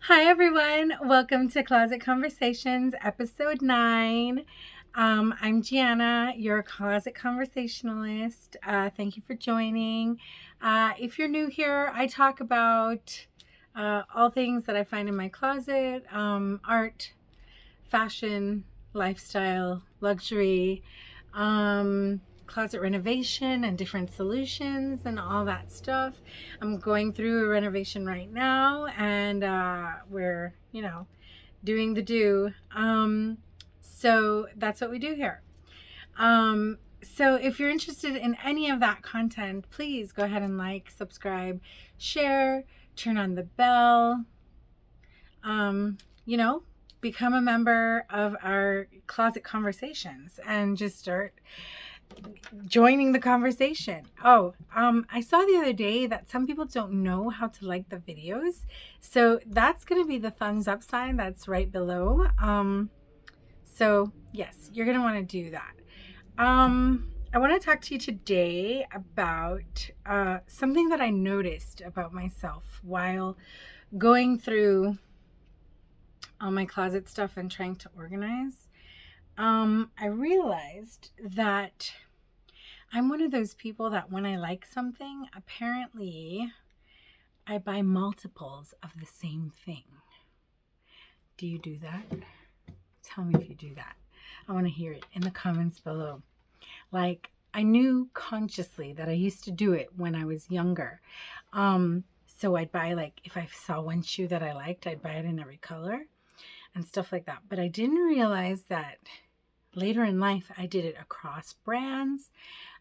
Hi, everyone. Welcome to Closet Conversations, episode 9. I'm Gianna, your closet conversationalist. Thank you for joining. If you're new here, I talk about all things that I find in my closet, art, fashion, lifestyle, luxury, closet renovation and different solutions and all that stuff. I'm going through a renovation right now, and we're, doing the do. So that's what we do here. So if you're interested in any of that content, please go ahead and like, subscribe, share, turn on the bell. You know, become a member of our closet conversations and just start joining the conversation. I saw the other day that some people don't know how to like the videos. So that's going to be the thumbs up sign that's right below. So yes, you're going to want to do that. I want to talk to you today about something that I noticed about myself while going through all my closet stuff and trying to organize. I realized that I'm one of those people that when I like something, apparently I buy multiples of the same thing. Do you do that? Tell me if you do that. I want to hear it in the comments below. Like, I knew consciously that I used to do it when I was younger. So I'd buy, like, if I saw one shoe that I liked, I'd buy it in every color and stuff like that. But I didn't realize that later in life, I did it across brands.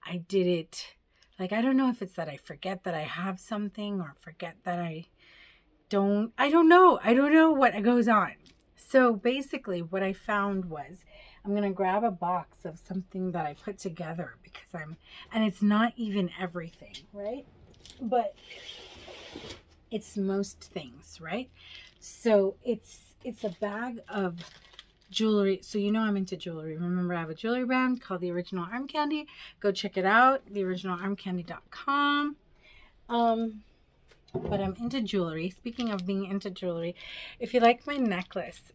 I did it, like, I don't know if it's that I forget that I have something or forget that I don't know what goes on. So basically what I found was I'm going to grab a box of something that I put together because and it's not even everything, right? But it's most things, right? So it's a bag of jewelry. So I'm into jewelry. Remember, I have a jewelry brand called The Original Arm Candy. Go check it out, theoriginalarmcandy.com. But I'm into jewelry. Speaking of being into jewelry, if you like my necklace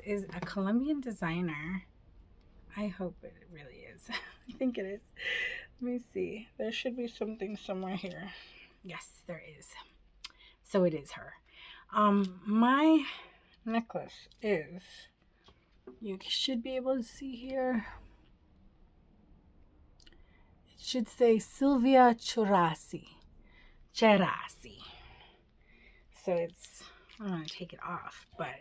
is a Colombian designer. I hope it really is. I think it is. Let me see. There should be something somewhere here. Yes, there is. So it is her. My necklace is, you should be able to see here, it should say Silvia Cherasi. So it's, I'm going to take it off, but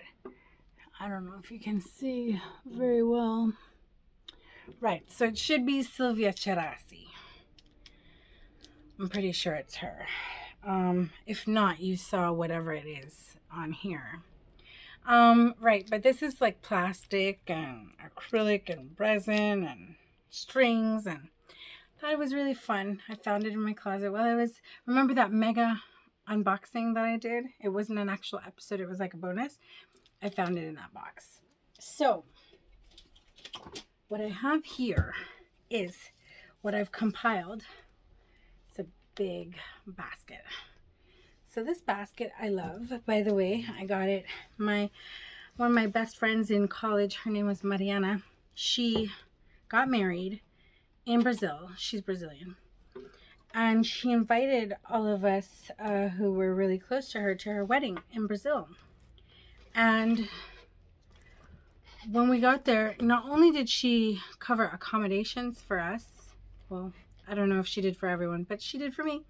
I don't know if you can see very well. Right, so it should be Silvia Cherasi. I'm pretty sure it's her. If not, you saw whatever it is on here. Right, but this is like plastic and acrylic and resin and strings, and I thought it was really fun. I found it in my closet while remember that mega unboxing that I did? It wasn't an actual episode, it was like a bonus. I found it in that box. So, what I have here is what I've compiled. It's a big basket. So this basket I love. By the way, I got it. One of my best friends in college, her name was Mariana. She got married in Brazil. She's Brazilian. And she invited all of us who were really close to her wedding in Brazil. And when we got there, not only did she cover accommodations for us, well, I don't know if she did for everyone, but she did for me.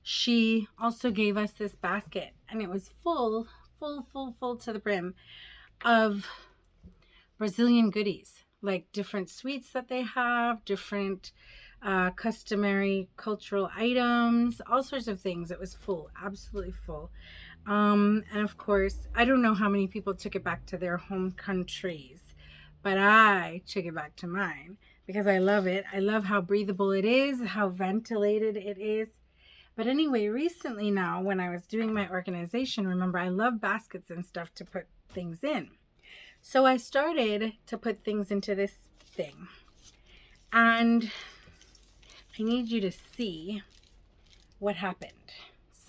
She also gave us this basket, and it was full to the brim of Brazilian goodies, like different sweets that they have, different customary cultural items, all sorts of things. It was full, absolutely full. And of course, I don't know how many people took it back to their home countries, but I took it back to mine because I love it. I love how breathable it is, how ventilated it is. But anyway, recently now, when I was doing my organization, remember, I love baskets and stuff to put things in. So I started to put things into this thing. And I need you to see what happened.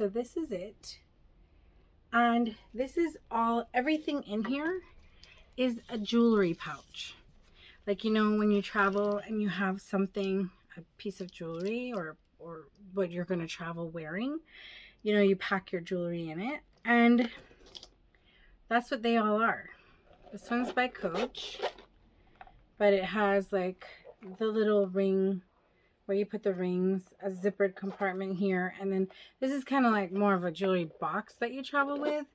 So this is it. And this is everything in here is a jewelry pouch. Like, you know, when you travel and you have something, a piece of jewelry or what you're going to travel wearing, you know, you pack your jewelry in it. And that's what they all are. This one's by Coach, but it has like the little ring where you put the rings, a zippered compartment here, and then this is kind of like more of a jewelry box that you travel with.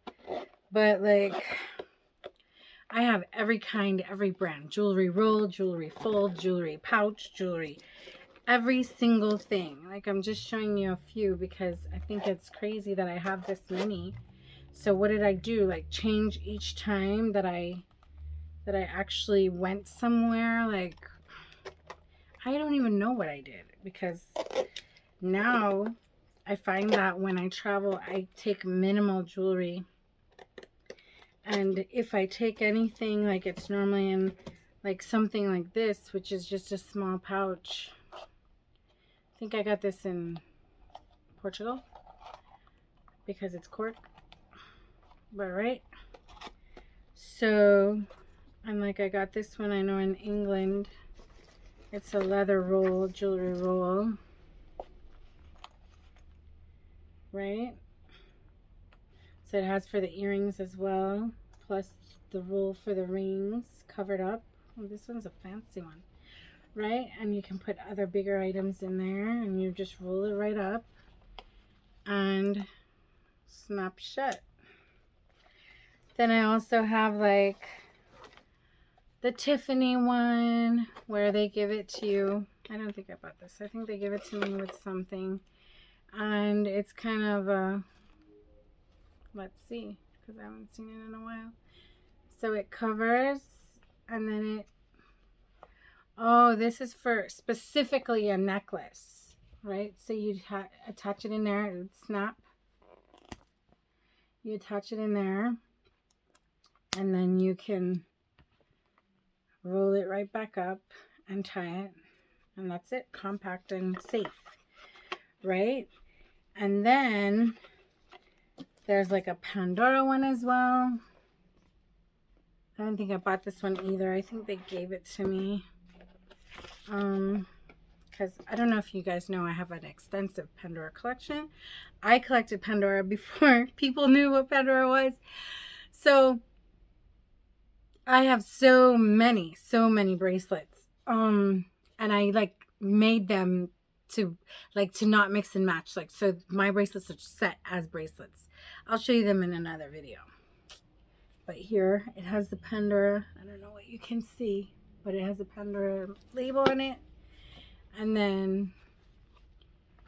But like, I have every kind, every brand, jewelry roll, jewelry fold, jewelry pouch, jewelry, every single thing. Like, I'm just showing you a few because I think it's crazy that I have this many. So what did I do? Like, change each time that I actually went somewhere? Like, I don't even know what I did, because now I find that when I travel, I take minimal jewelry. And if I take anything, like, it's normally in like something like this, which is just a small pouch. I think I got this in Portugal because it's cork. But right. So I'm like, I got this one, I know, in England. It's a leather roll, jewelry roll. Right? So it has for the earrings as well, plus the roll for the rings covered up. Oh, this one's a fancy one, right? And you can put other bigger items in there, and you just roll it right up and snap shut. Then I also have like the Tiffany one where they give it to you. I don't think I bought this. I think they give it to me with something. And it's kind of a, let's see, because I haven't seen it in a while. So it covers, and then it, oh, this is for specifically a necklace, right? So you attach it in there, it would snap. You attach it in there, and then you can roll it right back up and tie it, and that's it. Compact and safe, right? And then there's like a Pandora one as well. I don't think I bought this one either. I think they gave it to me. Because I don't know if you guys know, I have an extensive Pandora collection. I collected Pandora before people knew what Pandora was. So I have so many bracelets. And I like made them to not mix and match. Like, so my bracelets are set as bracelets. I'll show you them in another video. But here it has the Pandora. I don't know what you can see, but it has a Pandora label on it. And then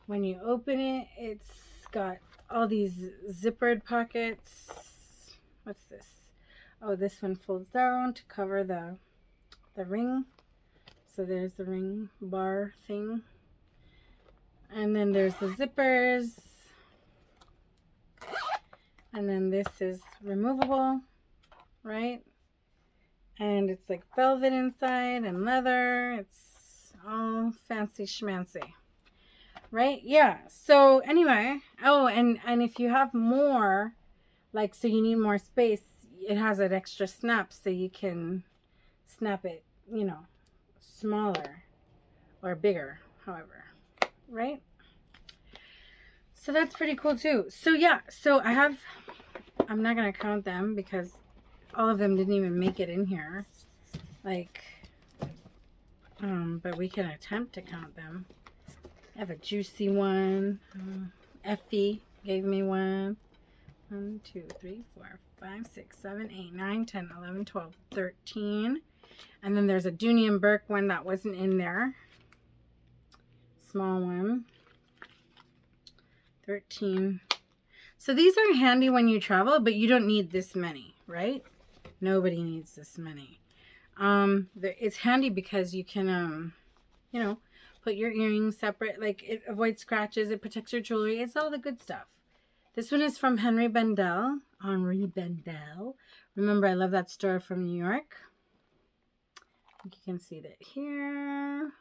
when you open it, it's got all these zippered pockets. What's this? Oh, this one folds down to cover the ring. So there's the ring bar thing. And then there's the zippers. And then this is removable, right? And it's like velvet inside and leather. It's all fancy schmancy, right? Yeah. So anyway, oh, and if you have more, like, so you need more space, it has an extra snap, so you can snap it, you know, smaller or bigger, however, right? So that's pretty cool too. So yeah, so I'm not gonna count them because all of them didn't even make it in here, like, but we can attempt to count them. I have a juicy one. Effie gave me one. 1, 2, 3, 4, 5, 6, 7, 8, 9, 10, 11, 12, 13. And then there's a Dooney and Burke one that wasn't in there. Small one. 13. So these are handy when you travel, but you don't need this many, right? Nobody needs this many. It's handy because you can, you know, put your earrings separate. Like, it avoids scratches. It protects your jewelry. It's all the good stuff. This one is from Henri Bendel. Henri Bendel. Remember, I love that store from New York. I think you can see that here.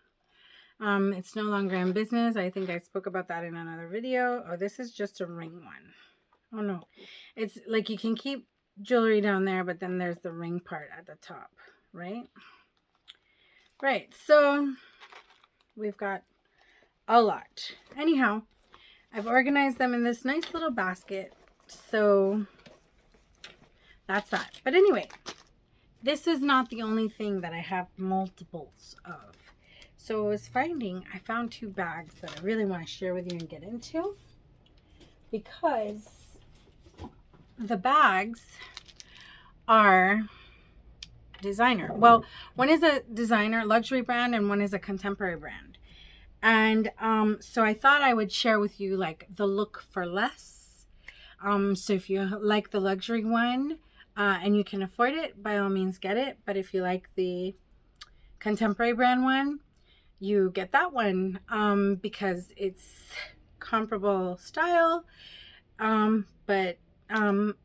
It's no longer in business. I think I spoke about that in another video. Oh, this is just a ring one. Oh no. It's like you can keep jewelry down there, but then there's the ring part at the top, right? Right. So we've got a lot. Anyhow, I've organized them in this nice little basket. So that's that. But anyway, this is not the only thing that I have multiples of. So I found 2 bags that I really want to share with you and get into, because the bags are designer. Well, one is a designer luxury brand and one is a contemporary brand. And so I thought I would share with you like the look for less. So if you like the luxury one and you can afford it, by all means get it. But if you like the contemporary brand one, you get that one because it's comparable style, but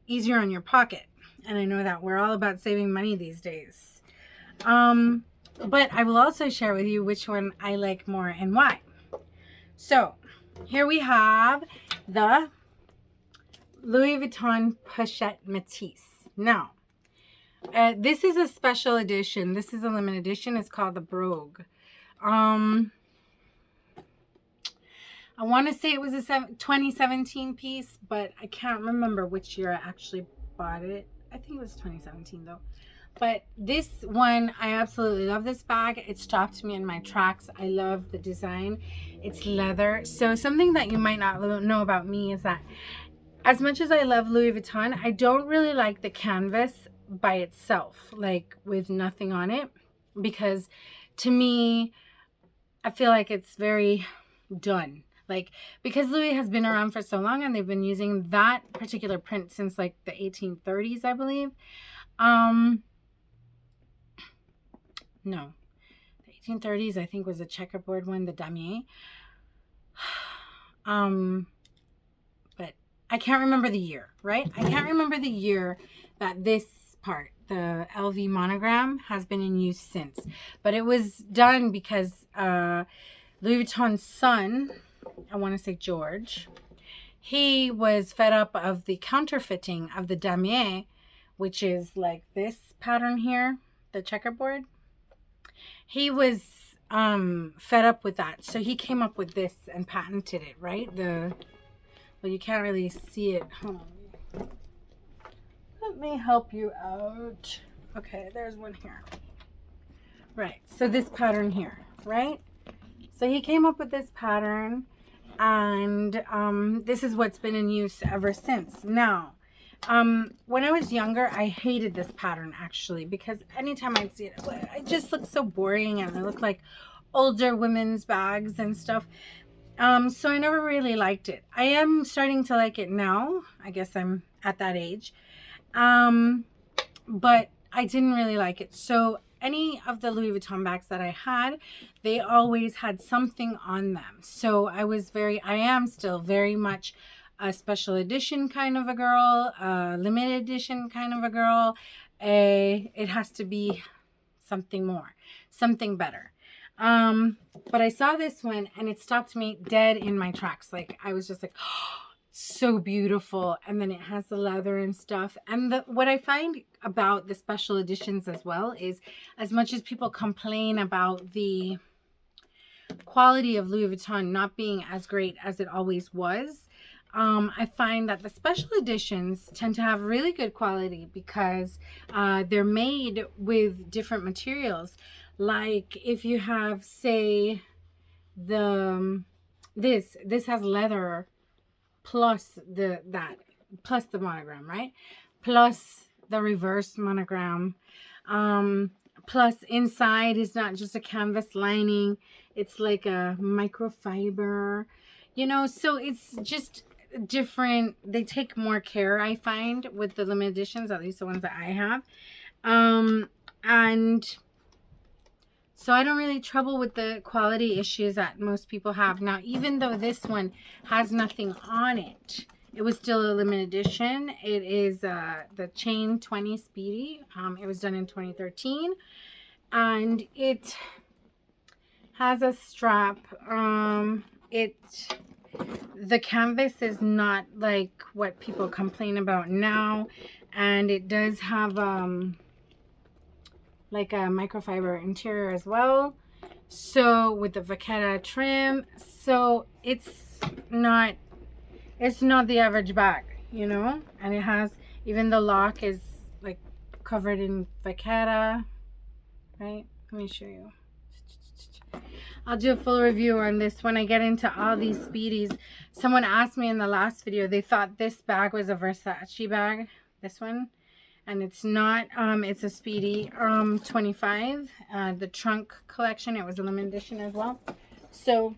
easier on your pocket. And I know that we're all about saving money these days. But I will also share with you which one I like more and why. So here we have the Louis Vuitton Pochette Métis. Now, this is a special edition. This is a limited edition. It's called the Brogue. I want to say it was a 2017 piece, but I can't remember which year I actually bought it. I think it was 2017 though. But this one, I absolutely love this bag. It stopped me in my tracks. I love the design. It's leather. So something that you might not know about me is that as much as I love Louis Vuitton, I don't really like the canvas by itself, like with nothing on it, because to me, I feel like it's very done. Like, because Louis has been around for so long and they've been using that particular print since like the 1830s, I believe. No, the 1830s, I think, was a checkerboard one, the damier. But I can't remember the year, right? I can't remember the year that this part, the LV monogram, has been in use since. But it was done because Louis Vuitton's son, I want to say George, he was fed up of the counterfeiting of the damier, which is like this pattern here, the checkerboard. He was fed up with that, so he came up with this and patented it, right? Well, you can't really see it. Hold on. Let me help you out. Okay, there's one here. Right, so this pattern here, right? So he came up with this pattern, and this is what's been in use ever since. Now, when I was younger, I hated this pattern actually, because anytime I'd see it, it just looked so boring and it looked like older women's bags and stuff. So I never really liked it. I am starting to like it now. I guess I'm at that age. But I didn't really like it. So any of the Louis Vuitton bags that I had, they always had something on them. So I am still very much a special edition kind of a girl, a limited edition kind of a girl. It has to be something more, something better. But I saw this one and it stopped me dead in my tracks. Like, I was just like, oh, so beautiful. And then it has the leather and stuff. And what I find about the special editions as well is, as much as people complain about the quality of Louis Vuitton not being as great as it always was, I find that the special editions tend to have really good quality because they're made with different materials. Like if you have, say, this has leather plus the monogram, right? Plus the reverse monogram. Plus inside is not just a canvas lining, it's like a microfiber, so it's just different. They take more care, I find, with the limited editions, at least the ones that I have. And so I don't really trouble with the quality issues that most people have. Now, even though this one has nothing on it, it was still a limited edition. It is the Chain 20 Speedy. It was done in 2013. And it has a strap. It the canvas is not like what people complain about now, and it does have like a microfiber interior as well, so with the vachetta trim. So it's not the average bag, you know. And it has, even the lock is like covered in vachetta, right? Let me show you. I'll do a full review on this when I get into all these Speedies. Someone asked me in the last video, they thought this bag was a Versace bag, this one, and it's not. It's a Speedy 25, the trunk collection. It was a limited edition as well. So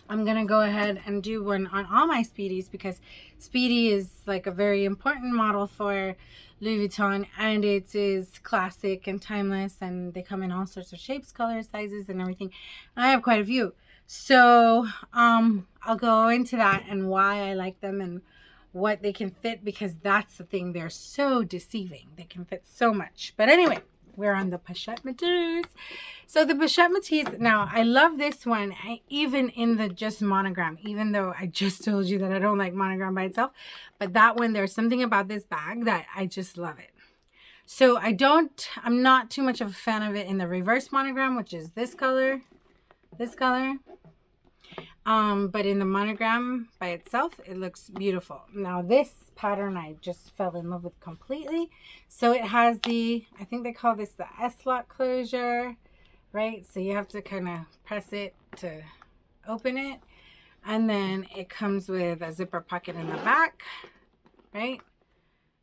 I'm gonna go ahead and do one on all my Speedies, because Speedy is like a very important model for Louis Vuitton, and it is classic and timeless, and they come in all sorts of shapes, colors, sizes, and everything. I have quite a few, so I'll go into that and why I like them and what they can fit, because that's the thing, they're so deceiving. They can fit so much. But anyway, we're on the Pochette Métis. So the Pochette Métis, now I love this one, even in the just monogram, even though I just told you that I don't like monogram by itself. But that one, there's something about this bag that I just love it. So I'm not too much of a fan of it in the reverse monogram, which is this color. But in the monogram by itself, it looks beautiful. Now this pattern I just fell in love with completely. So it has the, I think they call this the S-lock closure, right? So you have to kind of press it to open it. And then it comes with a zipper pocket in the back, right?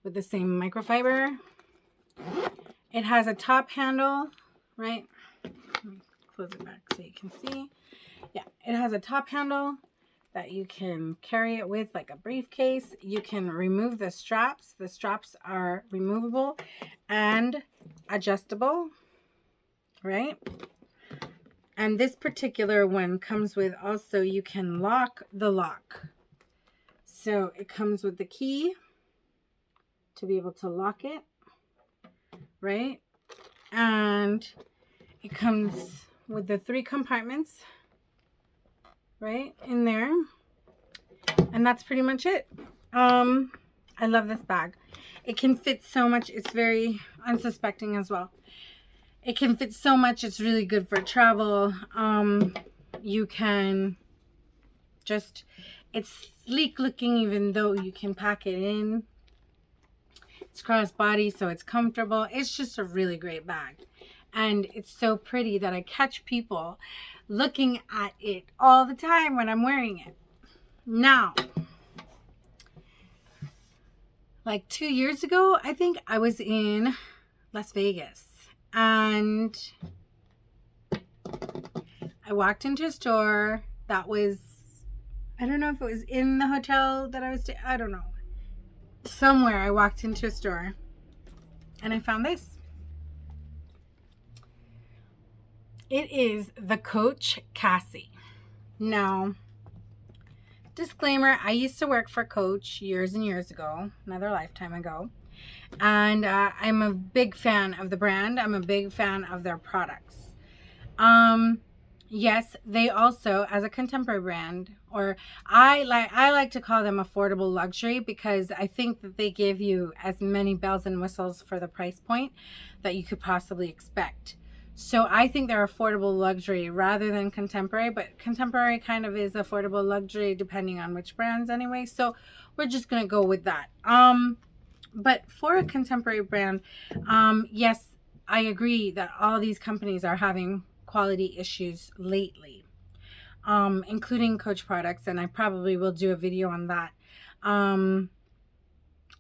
With the same microfiber. It has a top handle, right? Let me close it back so you can see. Yeah, it has a top handle that you can carry it with like a briefcase. You can remove the straps. The straps are removable and adjustable, right? And this particular one comes with also, you can lock the lock. So it comes with the key to be able to lock it, right? And it comes with the 3 compartments right in there, and that's pretty much it. I love this bag. It can fit so much. It's very unsuspecting as well. It can fit so much. It's really good for travel. You can just, it's sleek looking, even though you can pack it in. It's crossbody, so it's comfortable. It's just a really great bag. And it's so pretty that I catch people looking at it all the time when I'm wearing it. Now, like 2 years ago, I think I was in Las Vegas, and I walked into a store that was, I don't know if it was in the hotel that I was staying, I don't know. Somewhere I walked into a store and I found this. It is the Coach Cassie. Now, disclaimer, I used to work for Coach years and years ago, another lifetime ago. And I'm a big fan of the brand. I'm a big fan of their products. Yes, they also, as a contemporary brand, or I like to call them affordable luxury, because I think that they give you as many bells and whistles for the price point that you could possibly expect. So I think they're affordable luxury rather than contemporary, but contemporary kind of is affordable luxury depending on which brands anyway. So we're just going to go with that. But for a contemporary brand, yes, I agree that all these companies are having quality issues lately, including Coach products. And I probably will do a video on that. And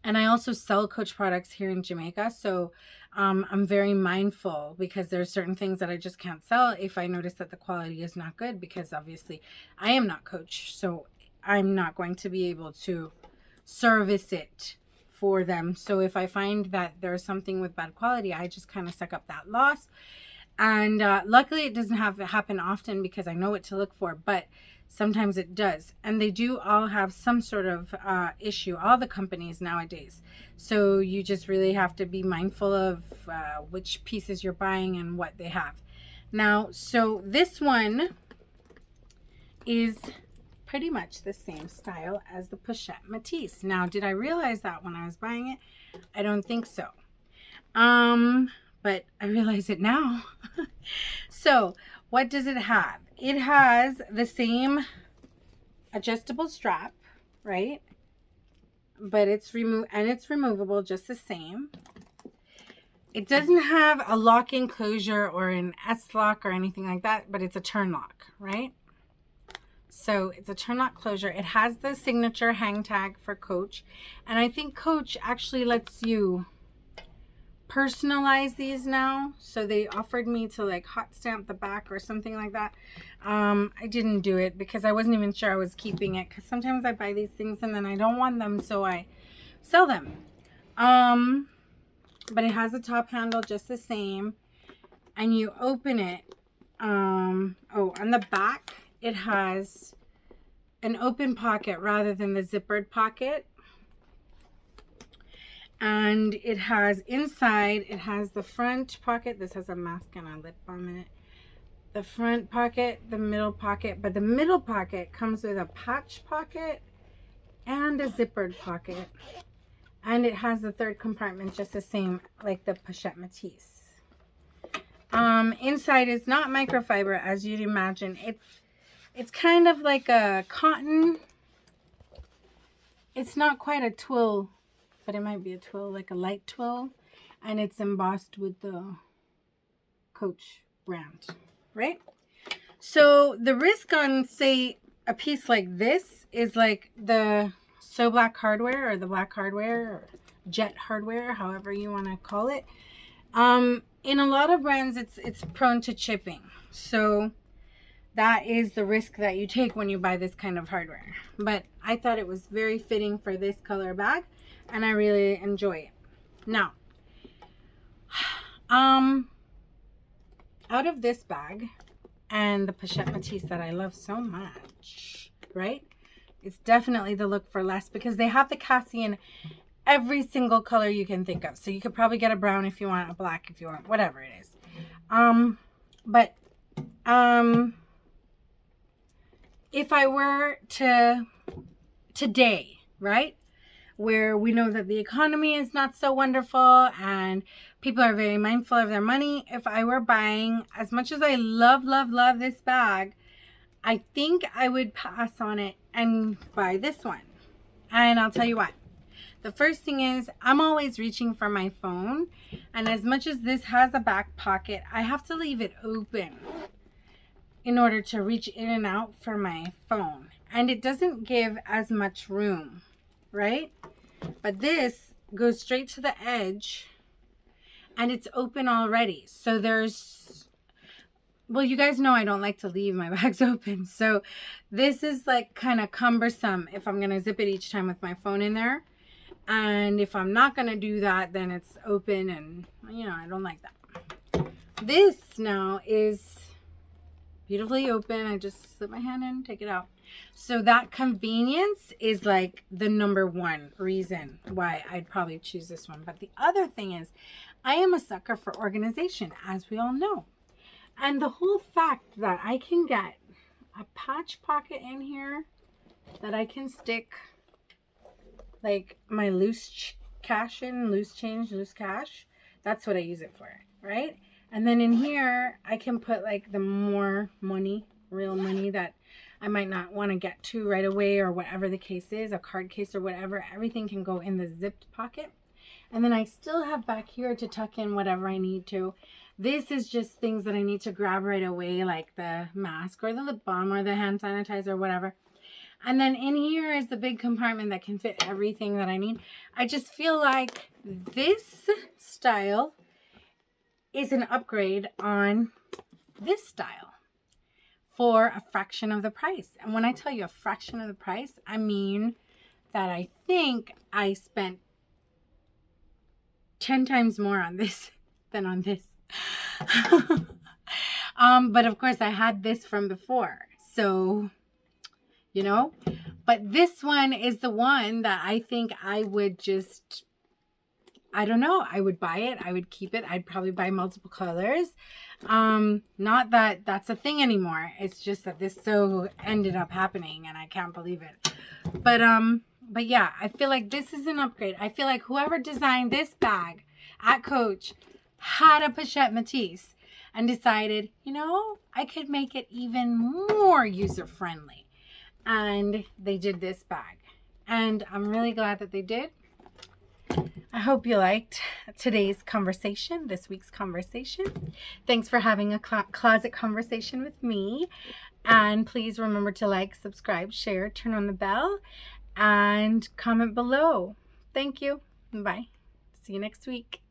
I also sell Coach products here in Jamaica. So I'm very mindful, because there's certain things that I just can't sell if I notice that the quality is not good, because obviously I am not Coach. So I'm not going to be able to service it for them. So if I find that there's something with bad quality, I just kind of suck up that loss. And luckily it doesn't have to happen often, because I know what to look for, but sometimes it does. And they do all have some sort of issue, all the companies nowadays. So you just really have to be mindful of which pieces you're buying and what they have. Now, so this one is pretty much the same style as the Pochette Matisse. Now, did I realize that when I was buying it? I don't think so. But I realize it now. So, what does it have? It has the same adjustable strap, right? But it's removable just the same. It doesn't have a lock-in closure or an S-lock or anything like that, but it's a turn lock, right? So it's a turn lock closure. It has the signature hang tag for Coach. And I think Coach actually lets you personalize these now. So they offered me to like hot stamp the back or something like that. I didn't do it because I wasn't even sure I was keeping it, because sometimes I buy these things and then I don't want them, so I sell them. But it has a top handle just the same, and you open it. On the back it has an open pocket rather than the zippered pocket. And it has inside, it has the front pocket. This has a mask and a lip balm in it. The front pocket, the middle pocket, but the middle pocket comes with a patch pocket and a zippered pocket. And it has the third compartment just the same like the Pochette Matisse. Inside is not microfiber as you'd imagine. It's kind of like a cotton. It's not quite a twill, but it might be a twill, like a light twill. And it's embossed with the Coach brand, right? So the risk on, say, a piece like this is like the So Black hardware or the black hardware or jet hardware, however you want to call it. In a lot of brands, it's prone to chipping. So that is the risk that you take when you buy this kind of hardware. But I thought it was very fitting for this color bag, and I really enjoy it. Now, out of this bag and the Pochette Matisse that I love so much, right? It's definitely the look for less, because they have the Cassie in every single color you can think of. So you could probably get a brown if you want, a black if you want, whatever it is. If I were to today, right, where we know that the economy is not so wonderful and people are very mindful of their money, if I were buying, as much as I love this bag, I think I would pass on it and buy this one. And I'll tell you what. The first thing is, I'm always reaching for my phone, and as much as this has a back pocket, I have to leave it open in order to reach in and out for my phone. And it doesn't give as much room, right? But this goes straight to the edge, and it's open already. So there's, well, you guys know I don't like to leave my bags open. So this is like kind of cumbersome if I'm going to zip it each time with my phone in there. And if I'm not going to do that, then it's open, and, you know, I don't like that. This now is beautifully open. I just slip my hand in, take it out. So that convenience is like the number one reason why I'd probably choose this one. But the other thing is, I am a sucker for organization, as we all know. And the whole fact that I can get a patch pocket in here that I can stick like my loose cash in, loose change, loose cash. That's what I use it for, right? And then in here, I can put like the more money, real money that I might not want to get to right away, or whatever the case is, a card case or whatever. Everything can go in the zipped pocket. And then I still have back here to tuck in whatever I need to. This is just things that I need to grab right away, like the mask or the lip balm or the hand sanitizer or whatever. And then in here is the big compartment that can fit everything that I need. I just feel like this style is an upgrade on this style for a fraction of the price. And when I tell you a fraction of the price, I mean that I think I spent 10 times more on this than on this. But of course I had this from before. So, you know, but this one is the one that I think I would just I don't know. I would buy it. I would keep it. I'd probably buy multiple colors. Not that that's a thing anymore. It's just that this so ended up happening and I can't believe it. But yeah, I feel like this is an upgrade. I feel like whoever designed this bag at Coach had a Pochette Matisse and decided, you know, I could make it even more user-friendly. And they did this bag. And I'm really glad that they did. I hope you liked today's conversation, this week's conversation. Thanks for having a closet conversation with me. And please remember to like, subscribe, share, turn on the bell, and comment below. Thank you. Bye. See you next week.